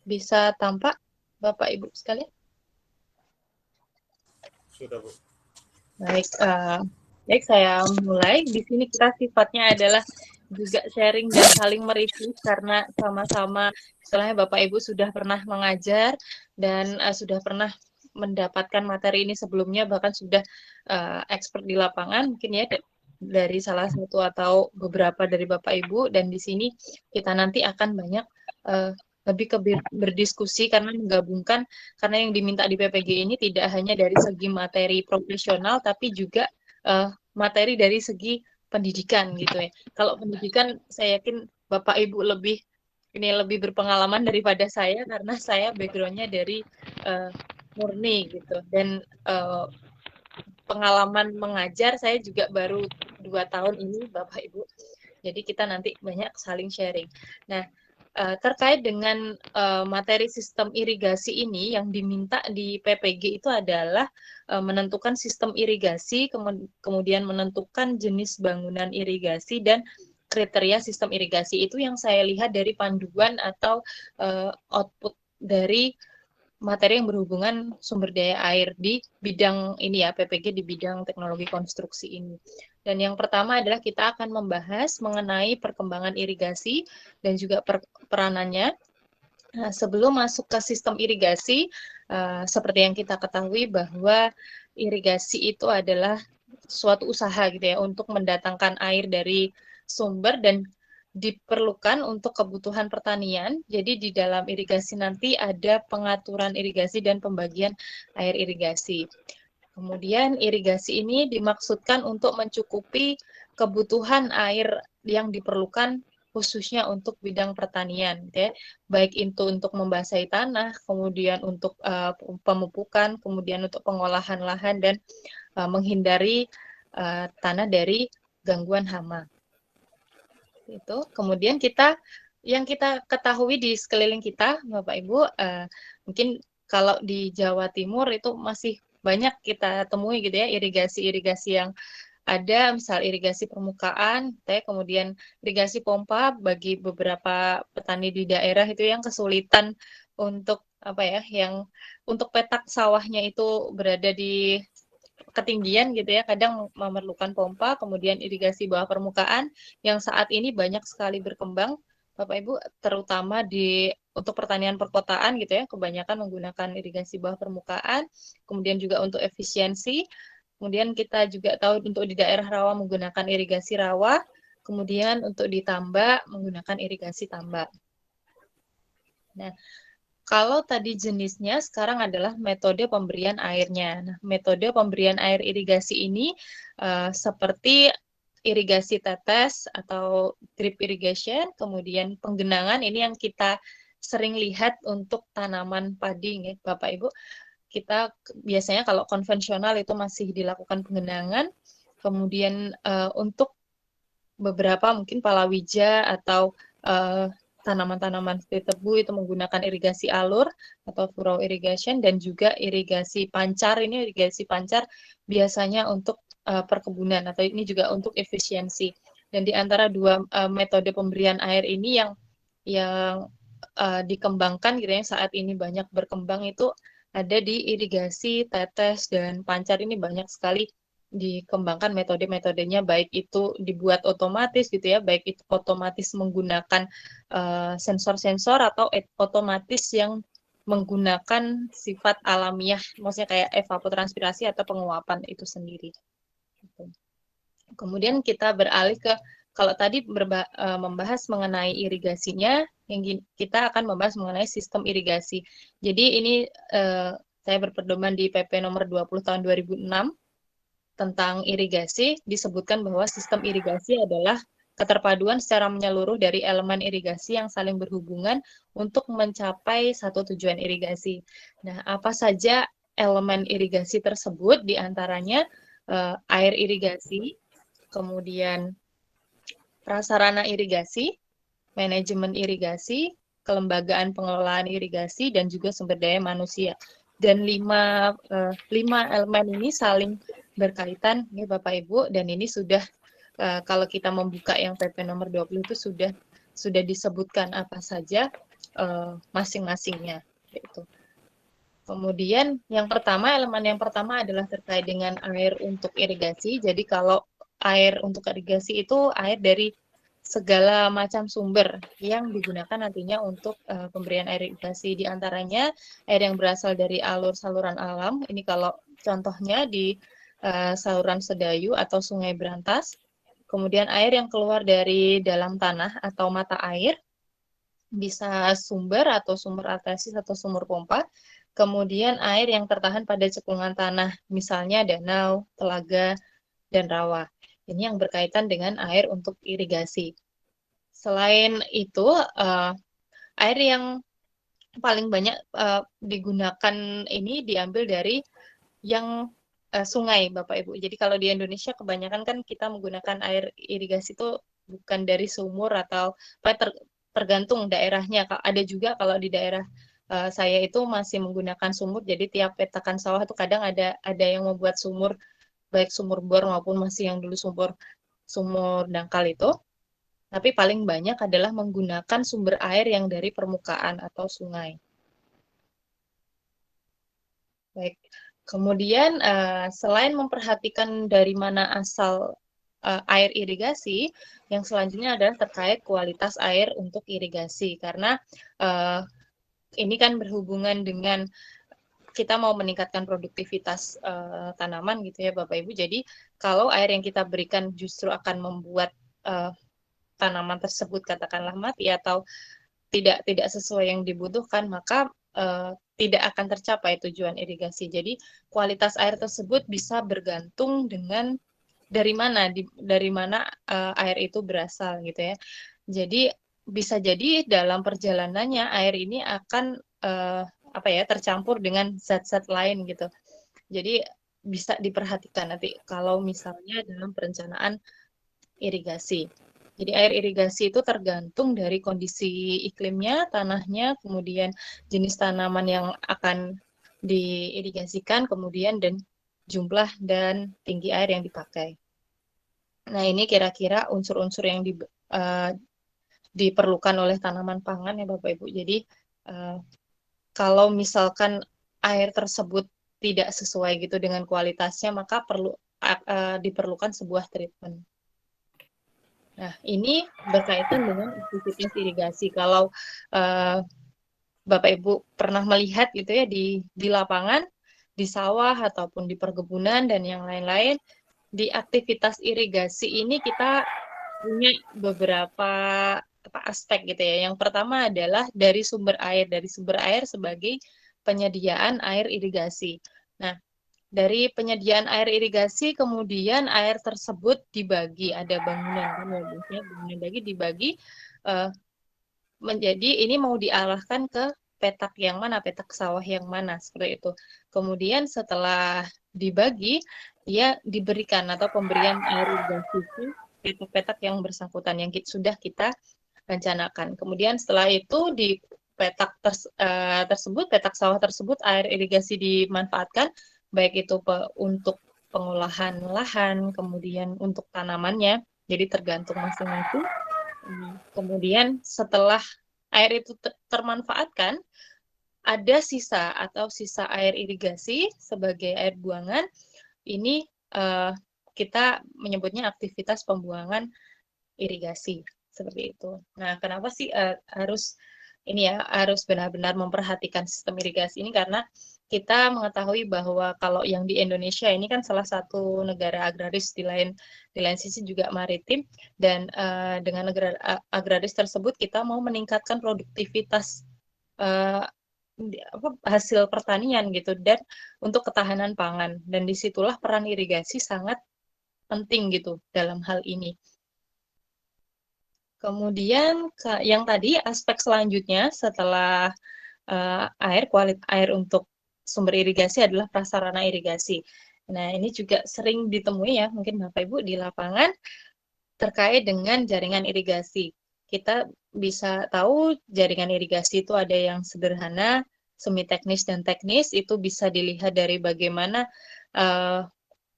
bisa tampak Bapak Ibu sekalian? Sudah, Bu. Baik, baik saya mulai. Di sini kita sifatnya adalah juga sharing dan saling mereview karena sama-sama istilahnya Bapak Ibu sudah pernah mengajar dan sudah pernah mendapatkan materi ini sebelumnya, bahkan sudah expert di lapangan mungkin ya dari salah satu atau beberapa dari Bapak Ibu, dan di sini kita nanti akan banyak lebih ke berdiskusi karena menggabungkan, karena yang diminta di PPG ini tidak hanya dari segi materi profesional tapi juga materi dari segi pendidikan gitu ya. Kalau pendidikan saya yakin Bapak Ibu lebih berpengalaman daripada saya karena saya backgroundnya dari murni gitu, dan pengalaman mengajar saya juga baru 2 tahun ini Bapak Ibu. Jadi kita nanti banyak saling sharing. Nah, terkait dengan materi sistem irigasi ini yang diminta di PPG itu adalah menentukan sistem irigasi, kemudian menentukan jenis bangunan irigasi dan kriteria sistem irigasi. Itu yang saya lihat dari panduan atau output dari materi yang berhubungan sumber daya air di bidang ini ya, PPG di bidang teknologi konstruksi ini. Dan yang pertama adalah kita akan membahas mengenai perkembangan irigasi dan juga peranannya. Nah, sebelum masuk ke sistem irigasi, seperti yang kita ketahui bahwa irigasi itu adalah suatu usaha gitu ya untuk mendatangkan air dari sumber dan diperlukan untuk kebutuhan pertanian. Jadi di dalam irigasi nanti ada pengaturan irigasi dan pembagian air irigasi. Kemudian irigasi ini dimaksudkan untuk mencukupi kebutuhan air yang diperlukan khususnya untuk bidang pertanian, ya. Baik itu untuk membasahi tanah, kemudian untuk pemupukan, kemudian untuk pengolahan lahan dan menghindari tanah dari gangguan hama. Itu. Kemudian yang kita ketahui di sekeliling kita, Bapak Ibu, mungkin kalau di Jawa Timur itu masih banyak kita temui gitu ya irigasi-irigasi yang ada, misal irigasi permukaan, kemudian irigasi pompa bagi beberapa petani di daerah itu yang kesulitan untuk apa ya, yang untuk petak sawahnya itu berada di ketinggian gitu ya, kadang memerlukan pompa, kemudian irigasi bawah permukaan yang saat ini banyak sekali berkembang, Bapak Ibu, terutama untuk pertanian perkotaan gitu ya, kebanyakan menggunakan irigasi bawah permukaan, kemudian juga untuk efisiensi, kemudian kita juga tahu untuk di daerah rawa menggunakan irigasi rawa, kemudian untuk di tambak menggunakan irigasi tambak. Nah, kalau tadi jenisnya, sekarang adalah metode pemberian airnya. Nah, metode pemberian air irigasi ini seperti irigasi tetes atau drip irrigation, kemudian penggenangan ini yang kita sering lihat untuk tanaman padi, ya, Bapak Ibu. Kita biasanya kalau konvensional itu masih dilakukan penggenangan, kemudian untuk beberapa mungkin palawija atau tanaman-tanaman seperti tebu itu menggunakan irigasi alur atau furrow irrigation, dan juga irigasi pancar. Ini irigasi pancar biasanya untuk perkebunan atau ini juga untuk efisiensi. Dan di antara dua metode pemberian air ini yang dikembangkan gitu ya, saat ini banyak berkembang itu ada di irigasi tetes dan pancar. Ini banyak sekali dikembangkan metode-metodenya, baik itu dibuat otomatis gitu ya, baik itu otomatis menggunakan sensor-sensor atau otomatis yang menggunakan sifat alamiah, maksudnya kayak evapotranspirasi atau penguapan itu sendiri. Kemudian kita beralih ke, kalau tadi membahas mengenai irigasinya, yang kita akan membahas mengenai sistem irigasi. Jadi ini saya berpedoman di PP nomor 20 tahun 2006 tentang irigasi, disebutkan bahwa sistem irigasi adalah keterpaduan secara menyeluruh dari elemen irigasi yang saling berhubungan untuk mencapai satu tujuan irigasi. Nah, apa saja elemen irigasi tersebut? Di antaranya air irigasi, kemudian prasarana irigasi, manajemen irigasi, kelembagaan pengelolaan irigasi, dan juga sumber daya manusia. Dan lima elemen ini saling berkaitan, ya Bapak Ibu, dan ini sudah kalau kita membuka yang PP nomor 20 itu sudah disebutkan apa saja masing-masingnya. Gitu. Kemudian elemen yang pertama adalah terkait dengan air untuk irigasi. Jadi kalau air untuk irigasi itu air dari segala macam sumber yang digunakan nantinya untuk pemberian air irigasi. Di antaranya air yang berasal dari alur saluran alam. Ini kalau contohnya di saluran Sedayu atau Sungai Berantas. Kemudian air yang keluar dari dalam tanah atau mata air, bisa sumber atau sumber artesis atau sumur pompa. Kemudian air yang tertahan pada cekungan tanah, misalnya danau, telaga, dan rawa. Ini yang berkaitan dengan air untuk irigasi. Selain itu, air yang paling banyak digunakan ini diambil dari yang sungai, Bapak Ibu. Jadi kalau di Indonesia kebanyakan kan kita menggunakan air irigasi itu bukan dari sumur atau tergantung daerahnya. Ada juga kalau di daerah saya itu masih menggunakan sumur. Jadi tiap petakan sawah itu kadang ada yang membuat sumur, baik sumur bor maupun masih yang dulu sumur sumur dangkal itu. Tapi paling banyak adalah menggunakan sumber air yang dari permukaan atau sungai. Baik. Kemudian selain memperhatikan dari mana asal air irigasi, yang selanjutnya adalah terkait kualitas air untuk irigasi. Karena uh, ini kan berhubungan dengan kita mau meningkatkan produktivitas tanaman gitu ya Bapak Ibu. Jadi kalau air yang kita berikan justru akan membuat tanaman tersebut katakanlah mati atau tidak sesuai yang dibutuhkan, maka tidak akan tercapai tujuan irigasi. Jadi kualitas air tersebut bisa bergantung dengan dari mana air itu berasal gitu ya. Jadi bisa jadi dalam perjalanannya air ini akan tercampur dengan zat-zat lain gitu. Jadi bisa diperhatikan nanti kalau misalnya dalam perencanaan irigasi. Jadi air irigasi itu tergantung dari kondisi iklimnya, tanahnya, kemudian jenis tanaman yang akan diirigasikan, kemudian dan jumlah dan tinggi air yang dipakai. Nah, ini kira-kira unsur-unsur yang diperlukan oleh tanaman pangan ya Bapak Ibu. Jadi kalau misalkan air tersebut tidak sesuai gitu dengan kualitasnya, maka diperlukan sebuah treatment. Nah, ini berkaitan dengan aktivitas irigasi. Kalau Bapak Ibu pernah melihat gitu ya di lapangan, di sawah ataupun di perkebunan dan yang lain-lain, di aktivitas irigasi ini kita punya beberapa aspek gitu ya. Yang pertama adalah dari sumber air sebagai penyediaan air irigasi. Nah, dari penyediaan air irigasi, kemudian air tersebut dibagi, ada bangunan kan ya, biasanya bangunan dibagi menjadi ini mau diarahkan ke petak yang mana, petak sawah yang mana, seperti itu. Kemudian setelah dibagi, dia diberikan atau pemberian air irigasi ke petak-petak yang bersangkutan yang sudah kita rencanakan. Kemudian setelah itu di petak tersebut, petak sawah tersebut, air irigasi dimanfaatkan, baik itu untuk pengolahan lahan, kemudian untuk tanamannya, jadi tergantung masing-masing. Kemudian setelah air itu termanfaatkan, ada sisa atau sisa air irigasi sebagai air buangan. Ini kita menyebutnya aktivitas pembuangan irigasi seperti itu. Nah, kenapa sih harus benar-benar memperhatikan sistem irigasi ini karena kita mengetahui bahwa kalau yang di Indonesia ini kan salah satu negara agraris di lain sisi juga maritim dan dengan negara agraris tersebut kita mau meningkatkan produktivitas hasil pertanian gitu dan untuk ketahanan pangan dan disitulah peran irigasi sangat penting gitu dalam hal ini. Kemudian yang tadi aspek selanjutnya setelah air untuk sumber irigasi adalah prasarana irigasi. Nah, ini juga sering ditemui ya, mungkin Bapak Ibu di lapangan terkait dengan jaringan irigasi. Kita bisa tahu jaringan irigasi itu ada yang sederhana, semi teknis dan teknis, itu bisa dilihat dari bagaimana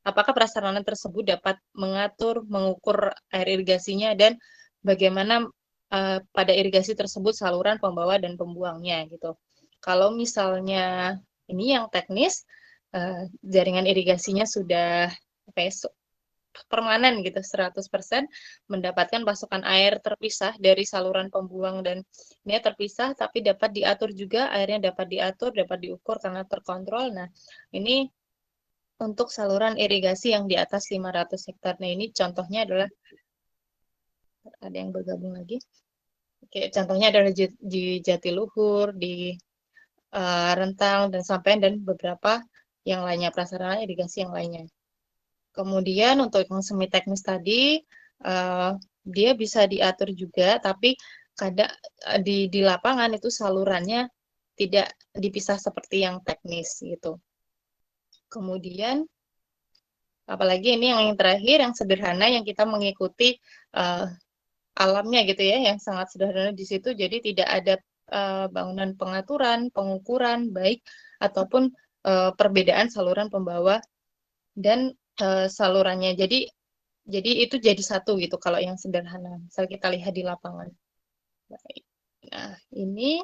apakah prasarana tersebut dapat mengatur, mengukur air irigasinya dan bagaimana pada irigasi tersebut saluran pembawa dan pembuangnya gitu. Kalau misalnya ini yang teknis, jaringan irigasinya sudah permanen gitu 100% mendapatkan pasokan air terpisah dari saluran pembuang dan ini terpisah tapi dapat diatur juga, airnya dapat diatur, dapat diukur karena terkontrol. Nah, ini untuk saluran irigasi yang di atas 500 hektar. Nah, ini contohnya adalah ada yang bergabung lagi. Oke, contohnya adalah di Jatiluhur, di Rentang dan Sampean dan beberapa yang lainnya, prasarana irigasi yang lainnya. Kemudian untuk yang semi teknis tadi, dia bisa diatur juga, tapi kadang di lapangan itu salurannya tidak dipisah seperti yang teknis gitu. Kemudian apalagi ini yang terakhir yang sederhana yang kita mengikuti alamnya gitu ya, yang sangat sederhana di situ. Jadi tidak ada bangunan pengaturan, pengukuran baik ataupun perbedaan saluran pembawa dan salurannya. Jadi itu jadi satu gitu kalau yang sederhana. Misal kita lihat di lapangan. Baik. Nah, ini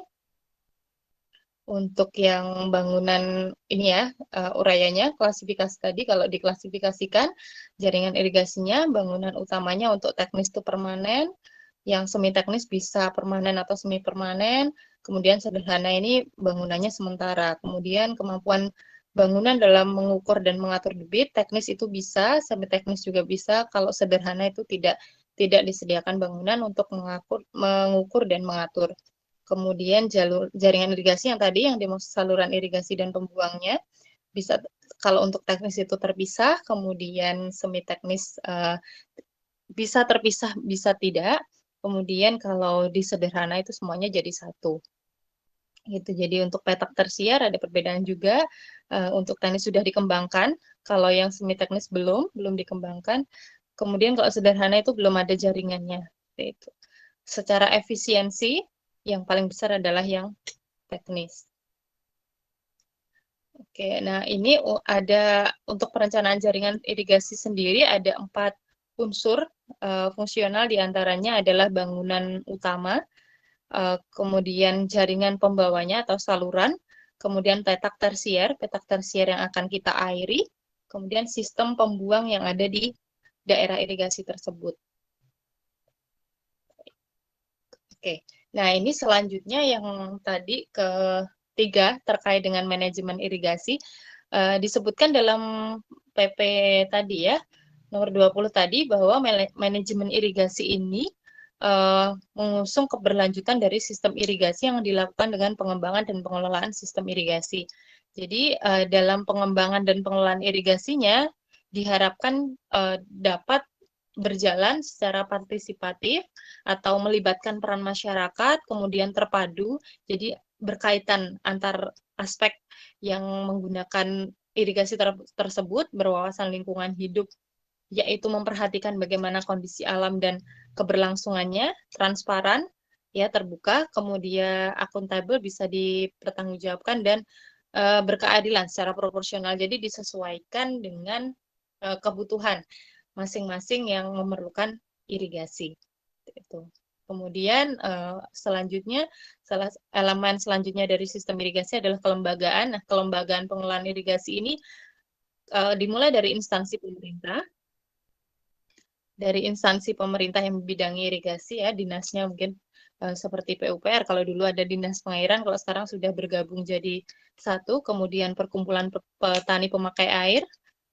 untuk yang bangunan ini ya, urayanya, klasifikasi tadi kalau diklasifikasikan jaringan irigasinya, bangunan utamanya untuk teknis itu permanen, yang semi teknis bisa permanen atau semi permanen, kemudian sederhana ini bangunannya sementara. Kemudian kemampuan bangunan dalam mengukur dan mengatur debit, teknis itu bisa, semi teknis juga bisa, kalau sederhana itu tidak disediakan bangunan untuk mengukur dan mengatur. Kemudian jaringan irigasi yang tadi yang dimaksud saluran irigasi dan pembuangnya bisa kalau untuk teknis itu terpisah, kemudian semi teknis bisa terpisah, bisa tidak. Kemudian kalau di sederhana itu semuanya jadi satu. Gitu. Jadi untuk petak tersier ada perbedaan juga. Untuk teknis sudah dikembangkan, kalau yang semi teknis belum dikembangkan. Kemudian kalau sederhana itu belum ada jaringannya. Itu. Secara efisiensi yang paling besar adalah yang teknis. Oke, nah ini ada untuk perencanaan jaringan irigasi sendiri ada 4 unsur fungsional, diantaranya adalah bangunan utama, kemudian jaringan pembawanya atau saluran, kemudian petak tersier yang akan kita airi, kemudian sistem pembuang yang ada di daerah irigasi tersebut. Oke, nah ini selanjutnya yang tadi ketiga terkait dengan manajemen irigasi disebutkan dalam PP tadi ya, nomor 20 tadi bahwa manajemen irigasi ini mengusung keberlanjutan dari sistem irigasi yang dilakukan dengan pengembangan dan pengelolaan sistem irigasi. Jadi dalam pengembangan dan pengelolaan irigasinya diharapkan dapat berjalan secara partisipatif atau melibatkan peran masyarakat, kemudian terpadu, jadi berkaitan antar aspek yang menggunakan irigasi tersebut, berwawasan lingkungan hidup, yaitu memperhatikan bagaimana kondisi alam dan keberlangsungannya, transparan, ya terbuka, kemudian akuntabel bisa dipertanggungjawabkan dan berkeadilan secara proporsional. Jadi disesuaikan dengan kebutuhan masing-masing yang memerlukan irigasi. Itu. Kemudian selanjutnya elemen selanjutnya dari sistem irigasi adalah kelembagaan. Nah, kelembagaan pengelolaan irigasi ini dimulai dari instansi pemerintah, yang membidangi irigasi ya, dinasnya mungkin seperti PUPR, kalau dulu ada dinas pengairan, kalau sekarang sudah bergabung jadi satu, kemudian perkumpulan petani pemakai air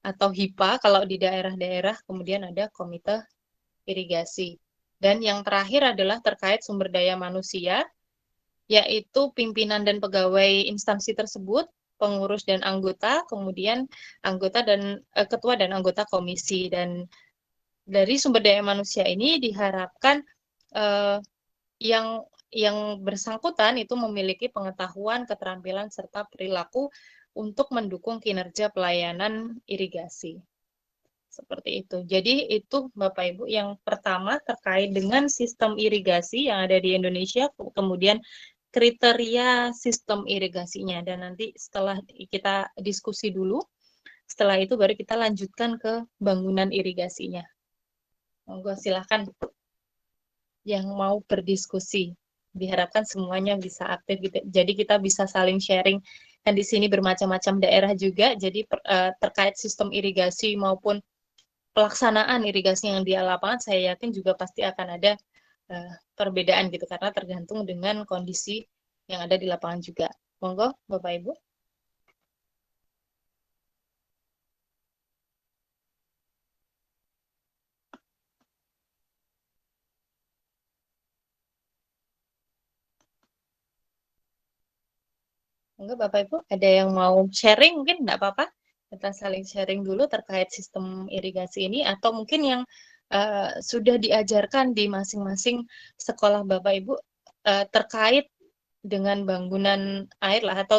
atau HIPA kalau di daerah-daerah, kemudian ada komite irigasi. Dan yang terakhir adalah terkait sumber daya manusia, yaitu pimpinan dan pegawai instansi tersebut, pengurus dan anggota, kemudian anggota dan ketua dan anggota komisi. Dan dari sumber daya manusia ini diharapkan yang bersangkutan itu memiliki pengetahuan, keterampilan, serta perilaku untuk mendukung kinerja pelayanan irigasi. Seperti itu. Jadi itu Bapak Ibu yang pertama terkait dengan sistem irigasi yang ada di Indonesia, kemudian kriteria sistem irigasinya. Dan nanti setelah kita diskusi dulu, setelah itu baru kita lanjutkan ke bangunan irigasinya. Monggo silakan. yang mau berdiskusi. Diharapkan semuanya bisa aktif gitu. Jadi kita bisa saling sharing. Dan di sini bermacam-macam daerah juga. Jadi terkait sistem irigasi maupun pelaksanaan irigasi yang di lapangan, saya yakin juga pasti akan ada perbedaan gitu karena tergantung dengan kondisi yang ada di lapangan juga. Monggo, Bapak Ibu. Monggo Bapak Ibu, ada yang mau sharing mungkin enggak apa-apa. Kita saling sharing dulu terkait sistem irigasi ini atau mungkin yang sudah diajarkan di masing-masing sekolah Bapak Ibu terkait dengan bangunan air lah atau